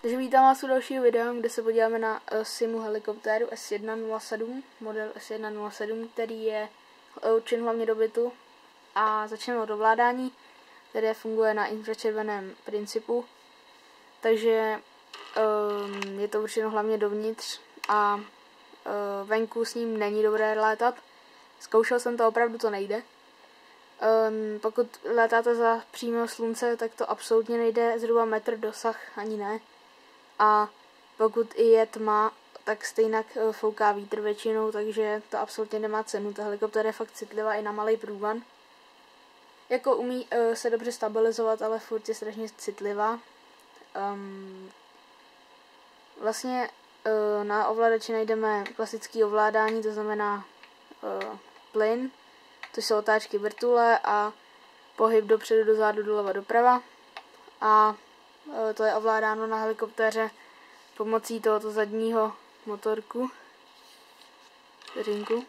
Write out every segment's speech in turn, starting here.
Takže vítám vás u dalšího videa, kde se podíváme na simu helikoptéru S107, model S107, který je určen hlavně do bytu. A začneme od ovládání, které funguje na infračerveném principu. Takže je to určeno hlavně dovnitř a venku s ním není dobré létat. Zkoušel jsem to, opravdu to nejde. Pokud létáte za přímého slunce, tak to absolutně nejde, zhruba metr dosah, ani ne. A pokud i je tma, tak stejně fouká vítr většinou, takže to absolutně nemá cenu. Ta helikoptéra je fakt citlivá i na malý průvan. Jako umí se dobře stabilizovat, ale furt je strašně citlivá. Vlastně na ovladači najdeme klasické ovládání, to znamená plyn, to jsou otáčky vrtule a pohyb dopředu, dozadu, doleva, doprava. A to je ovládáno na helikoptéře pomocí tohoto zadního motorku. Vteřinku.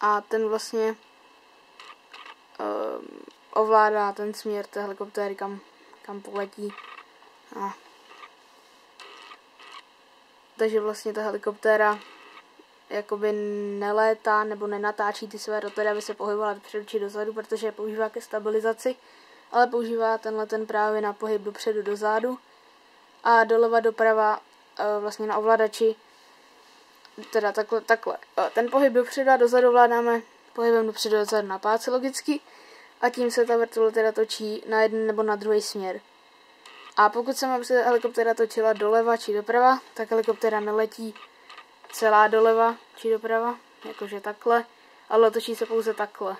A ten vlastně ovládá ten směr té helikoptéry, kam poletí. Takže vlastně ta helikoptéra jakoby nelétá nebo nenatáčí ty své rotory, aby se pohybovala dopředu či dozadu, protože je používá ke stabilizaci, ale používá ten právě na pohyb dopředu dozadu a doleva doprava vlastně na ovladači, teda takhle. Ten pohyb dopředu a dozadu ovládáme pohybem dopředu a dozadu na páce logicky a tím se ta vrtule teda točí na jeden nebo na druhý směr. A pokud se má helikoptéra točila doleva či doprava, tak helikoptéra neletí celá doleva či doprava, jakože takhle, ale točí se pouze takhle.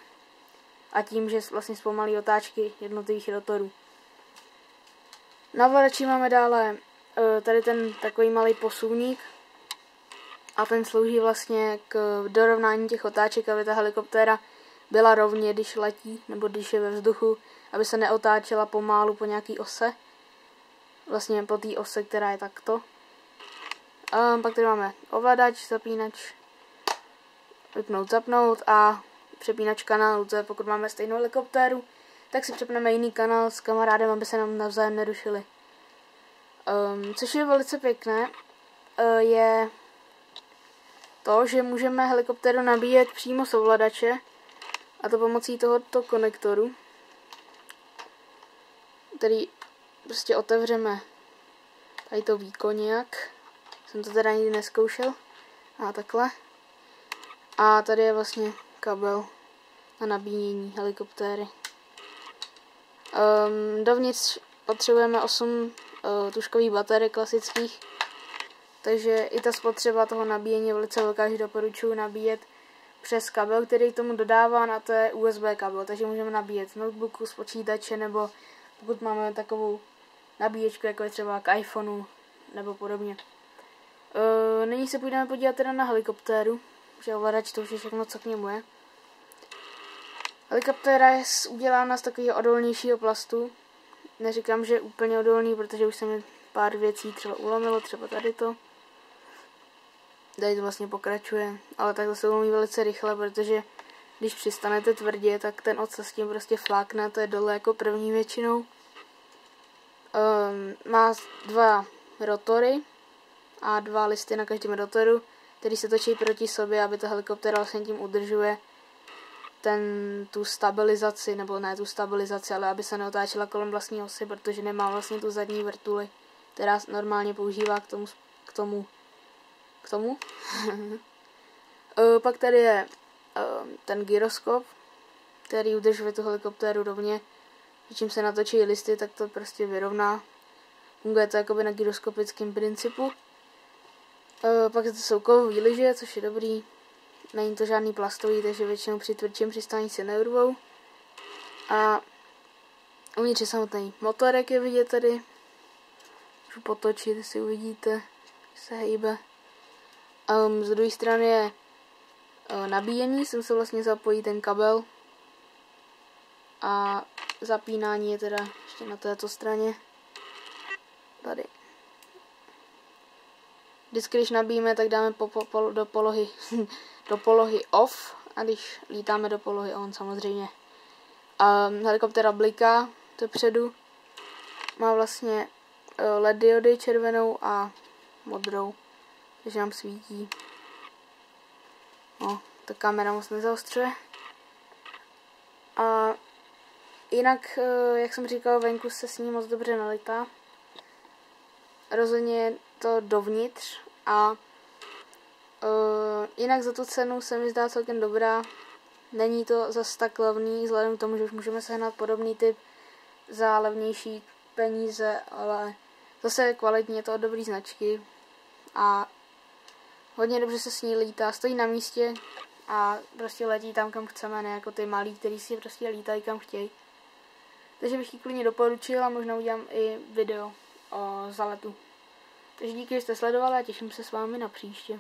A tím, že vlastně zpomalí otáčky jednotlivých rotorů. Na ovladači máme dále tady ten takový malý posuvník a ten slouží vlastně k dorovnání těch otáček, aby ta helikoptéra byla rovně, když letí nebo když je ve vzduchu, aby se neotáčela pomálu po nějaký ose. Vlastně po té ose, která je takto. Pak tady máme ovladač, zapínač, vypnout, zapnout a přepínač kanálu. To je, pokud máme stejnou helikoptéru, tak si přepneme jiný kanál s kamarádem, aby se nám navzájem nerušili. Což je velice pěkné, je to, že můžeme helikoptéru nabíjet přímo z ovladače, a to pomocí tohoto konektoru, který prostě otevřeme tady to výkoněk. Jsem to teda nikdy neskoušel. A takhle. A tady je vlastně kabel na nabíjení helikoptéry. Dovnitř potřebujeme 8 tužkových baterií klasických. Takže i ta spotřeba toho nabíjení je velice velká, že doporučuji nabíjet přes kabel, který k tomu dodává, a to je USB kabel. Takže můžeme nabíjet z notebooku, z počítače, nebo pokud máme takovou nabíječku, jako je třeba k iPhoneu, nebo podobně. Nyní se půjdeme podívat teda na helikoptéru, že ovladač to už je všechno, co k němu je. Helikoptéra je udělána z takového odolnějšího plastu. Neříkám, že je úplně odolný, protože už se mi pár věcí třeba ulomilo, třeba tady to. Tady to vlastně pokračuje, ale tak to se ulomí velice rychle, protože když přistanete tvrdě, tak ten ocas s tím prostě flákne, to je dole jako první většinou. Má 2 rotory a 2 listy na každém rotoru, který se točí proti sobě, aby ta helikoptéra vlastně tím udržuje tu stabilizaci, nebo ne tu stabilizaci, ale aby se neotáčela kolem vlastní osy, protože nemá vlastně tu zadní vrtuli, která normálně používá k tomu. Pak tady je ten gyroskop, který udržuje tu helikoptéru rovně. Čím se natočí listy, tak to prostě vyrovná. Funguje to jakoby na gyroskopickém principu. Pak to jsou kovové lyže, což je dobrý. Není to žádný plastový, takže většinou při tvrdším přistání se neurvou. A uvnitř je samotný motorek, je vidět tady. Můžu potočit, jestli uvidíte, se hejbe. Z druhé strany je nabíjení, sem se vlastně zapojí ten kabel. A zapínání je teda ještě na této straně. Tady. Vždycky, když nabíjíme, tak dáme do polohy off a když lítáme do polohy on samozřejmě. A helikoptéra bliká dopředu. Má vlastně LED diody červenou a modrou, takže nám svítí. No, ta kamera moc nezaostřuje. A jinak, jak jsem říkal, venku se s ní moc dobře nelítá. Rozhodně je to dovnitř a jinak za tu cenu se mi zdá celkem dobrá. Není to zas tak levný, vzhledem k tomu, že už můžeme sehnat podobný typ za levnější peníze, ale zase kvalitně je to od dobrý značky a hodně dobře se s ní lítá, stojí na místě a prostě letí tam, kam chceme, ne jako ty malí, který si prostě lítají kam chtějí. Takže bych ji klidně doporučil a možná udělám i video o zaletu. Takže díky, že jste sledovali a těším se s vámi na příště.